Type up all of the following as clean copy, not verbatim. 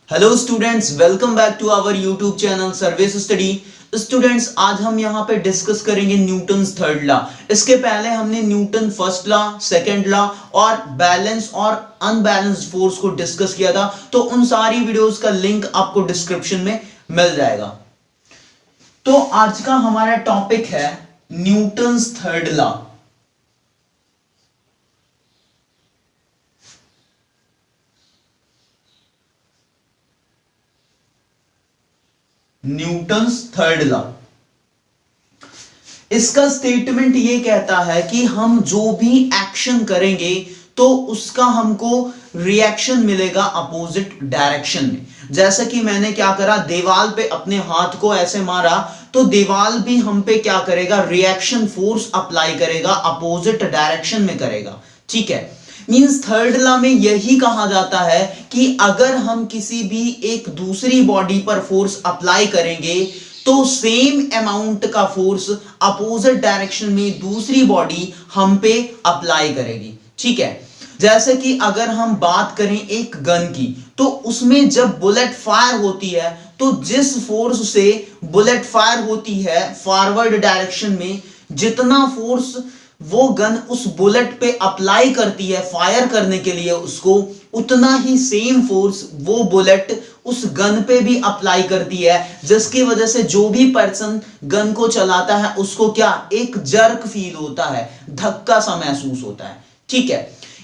Hello students, welcome back to our YouTube channel service study. Students, आज हम यहाँ पे डिस्कस करेंगे न्यूटन्स थर्ड लॉ। इसके पहले हमने Newton first law, second law और बैलेंस और अनबैलेंस्ड फोर्स को डिस्कस किया था। तो उन सारी वीडियोस का लिंक आपको डिस्क्रिप्शन में मिल जाएगा। तो आज का हमारा टॉपिक है Newton's third law. Newton's third law, इसका स्टेटमेंट ये कहता है कि हम जो भी एक्शन करेंगे तो उसका हमको रिएक्शन मिलेगा अपोजिट डायरेक्शन में। जैसा कि मैंने क्या करा, दीवार पे अपने हाथ को ऐसे मारा तो दीवार भी हम पे क्या करेगा, रिएक्शन फोर्स अप्लाई करेगा, अपोजिट डायरेक्शन में करेगा। ठीक है, मींस थर्ड लॉ में यही कहा जाता है कि अगर हम किसी भी एक दूसरी बॉडी पर फोर्स अप्लाई करेंगे तो सेम अमाउंट का फोर्स अपोजिट डायरेक्शन में दूसरी बॉडी हम पे अप्लाई करेगी। ठीक है, जैसे कि अगर हम बात करें एक गन की, तो उसमें जब बुलेट फायर होती है तो जिस फोर्स से बुलेट फायर होती है फॉरवर्ड डायरेक्शन में, जितना फोर्स वो गन उस बुलेट पे अप्लाई करती है फायर करने के लिए उसको, उतना ही सेम फोर्स वो बुलेट उस गन पे भी अप्लाई करती है, जिसकी वजह से जो भी पर्सन गन को चलाता है उसको क्या, एक जर्क फील होता है, धक्का सा महसूस होता है। ठीक है,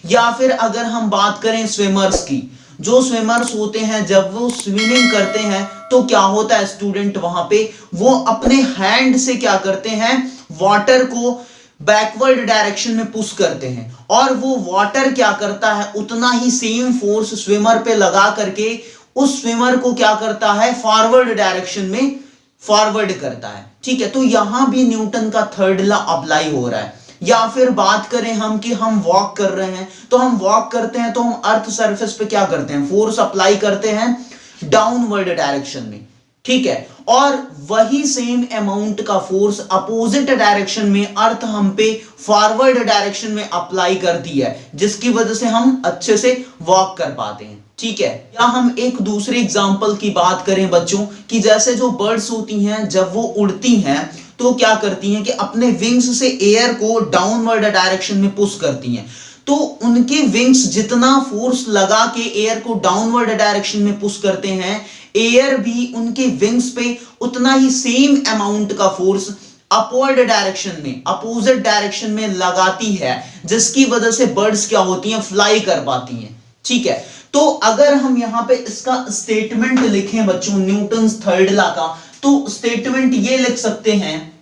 या फिर अगर हम बात करें स्विमर्स की, जो स्विमर्स होते हैं जब वो स्विमिंग करते हैं तो क्या होता है स्टूडेंट, वहां पे वो अपने हैंड से क्या करते हैं, वाटर को बैकवर्ड डायरेक्शन में पुश करते हैं, और वो वाटर क्या करता है, उतना ही सेम फोर्स स्विमर पे लगा करके उस स्विमर को क्या करता है, फॉरवर्ड डायरेक्शन में फॉरवर्ड करता है। ठीक है, तो यहां भी न्यूटन का थर्ड लॉ अप्लाई हो रहा है। या फिर बात करें हम कि हम वॉक कर रहे हैं, तो हम वॉक करते हैं तो हम अर्थ सरफेस पे क्या करते हैं, फोर्स अप्लाई करते हैं डाउनवर्ड डायरेक्शन में। ठीक है, और वही सेम अमाउंट का फोर्स अपोजिट डायरेक्शन में अर्थ हम पे फॉरवर्ड डायरेक्शन में अप्लाई करती है, जिसकी वजह से हम अच्छे से वॉक कर पाते हैं। ठीक है, या हम एक दूसरे एग्जांपल की बात करें बच्चों कि जैसे जो बर्ड्स होती हैं जब वो उड़ती हैं तो क्या करती हैं कि अपने विंग्स से एयर को डाउनवर्ड डायरेक्शन में पुश करती हैं। तो उनके विंग्स जितना फोर्स लगा के एयर को डाउनवर्ड डायरेक्शन में पुश करते हैं, एयर भी उनके विंग्स पे उतना ही सेम अमाउंट का फोर्स अपवर्ड डायरेक्शन में, अपोजिट डायरेक्शन में लगाती है, जिसकी वजह से बर्ड्स क्या होती हैं, फ्लाई कर पाती हैं। ठीक है, तो अगर हम यहां पे इसका स्टेटमेंट लिखें बच्चों न्यूटन्स थर्ड लॉ का, तो स्टेटमेंट ये लिख सकते हैं,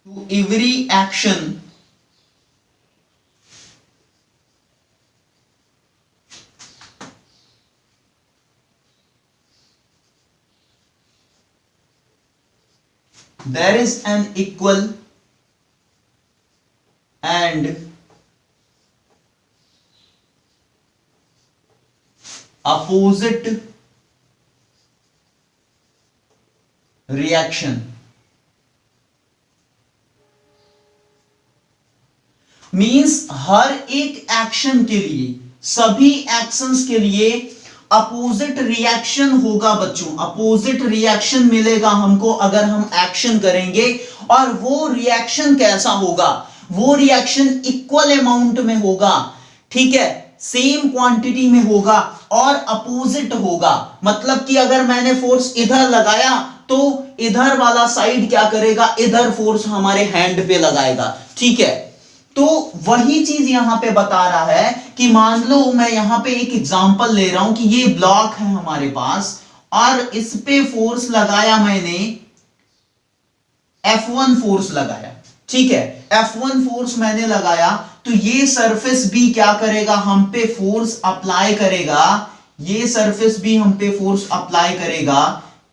to every action there is an equal and opposite reaction। Means हर एक एक्शन के लिए, सभी एक्शंस के लिए अपोजिट रिएक्शन होगा बच्चों, अपोजिट रिएक्शन मिलेगा हमको अगर हम एक्शन करेंगे। और वो रिएक्शन कैसा होगा, वो रिएक्शन इक्वल अमाउंट में होगा। ठीक है, सेम क्वांटिटी में होगा और अपोजिट होगा। मतलब कि अगर मैंने फोर्स इधर लगाया तो इधर वाला साइड क्या करेगा, इधर फोर्स हमारे हैंड पे लगाएगा। ठीक है, तो वही चीज यहां पे बता रहा है कि मान लो मैं यहां पे एक एग्जांपल ले रहा हूं कि ये ब्लॉक है हमारे पास और इस पे फोर्स लगाया मैंने, F1 फोर्स लगाया। ठीक है, F1 फोर्स मैंने लगाया तो ये सरफेस भी क्या करेगा, हम पे फोर्स अप्लाई करेगा, ये सरफेस भी हम पे फोर्स अप्लाई करेगा।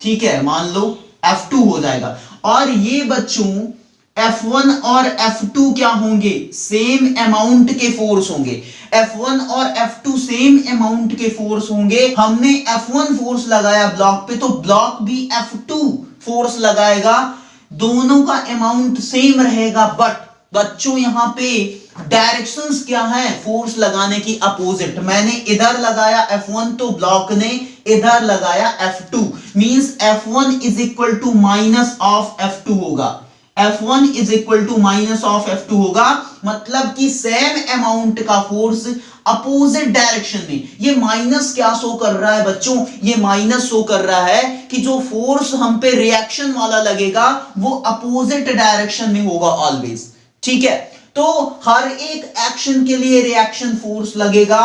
ठीक है, मान लो F2 हो जाएगा। और ये बच्चों F1 और F2 क्या होंगे, सेम अमाउंट के फोर्स होंगे। F1 और F2 सेम अमाउंट के फोर्स होंगे। हमने F1 फोर्स लगाया ब्लॉक पे तो ब्लॉक भी F2 फोर्स लगाएगा, दोनों का अमाउंट सेम रहेगा। बट बच्चों यहां पे डायरेक्शंस क्या है फोर्स लगाने की अपोजिट। मैंने इधर लगाया F1 तो ब्लॉक ने इधर लगाया F2, means F1 is equal to minus of F2 होगा। F1 is equal to minus of F2 होगा, मतलब कि सेम अमाउंट का फोर्स अपोजिट डायरेक्शन में। ये माइनस क्या शो कर रहा है बच्चों, ये माइनस शो कर रहा है कि जो फोर्स हम पे रिएक्शन वाला लगेगा वो अपोजिट डायरेक्शन में होगा ऑलवेज। ठीक है, तो हर एक एक्शन के लिए रिएक्शन फोर्स लगेगा,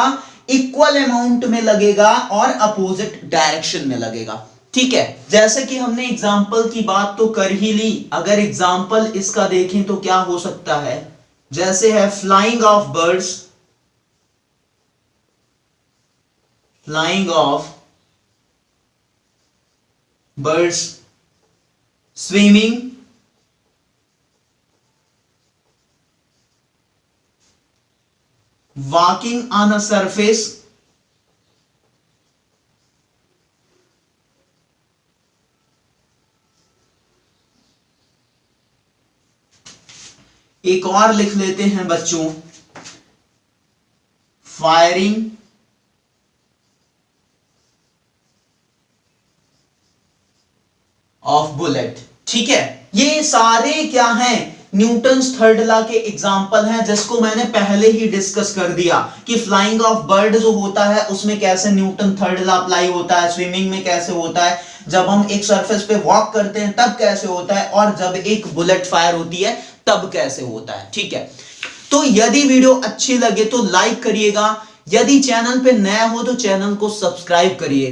इक्वल अमाउंट में लगेगा और अपोजिट डायरेक्शन में लगेगा। ठीक है, जैसे कि हमने एग्जाम्पल की बात तो कर ही ली, अगर एग्जाम्पल इसका देखें तो क्या हो सकता है, जैसे है flying of birds, flying of birds, swimming, walking on a surface, एक और लिख लेते हैं बच्चों, फायरिंग ऑफ बुलेट। ठीक है, ये सारे क्या हैं, न्यूटन्स थर्ड लॉ के एग्जाम्पल हैं, जिसको मैंने पहले ही डिस्कस कर दिया कि फ्लाइंग ऑफ बर्ड जो होता है उसमें कैसे न्यूटन थर्ड लॉ अप्लाई होता है, स्विमिंग में कैसे होता है, जब हम एक सरफेस पे वॉक करते हैं तब कैसे होता है, और जब एक बुलेट फायर होती है तब कैसे होता है। ठीक है, तो यदि वीडियो अच्छी लगे तो लाइक करिएगा, यदि चैनल पे नया हो तो चैनल को सब्सक्राइब करिए।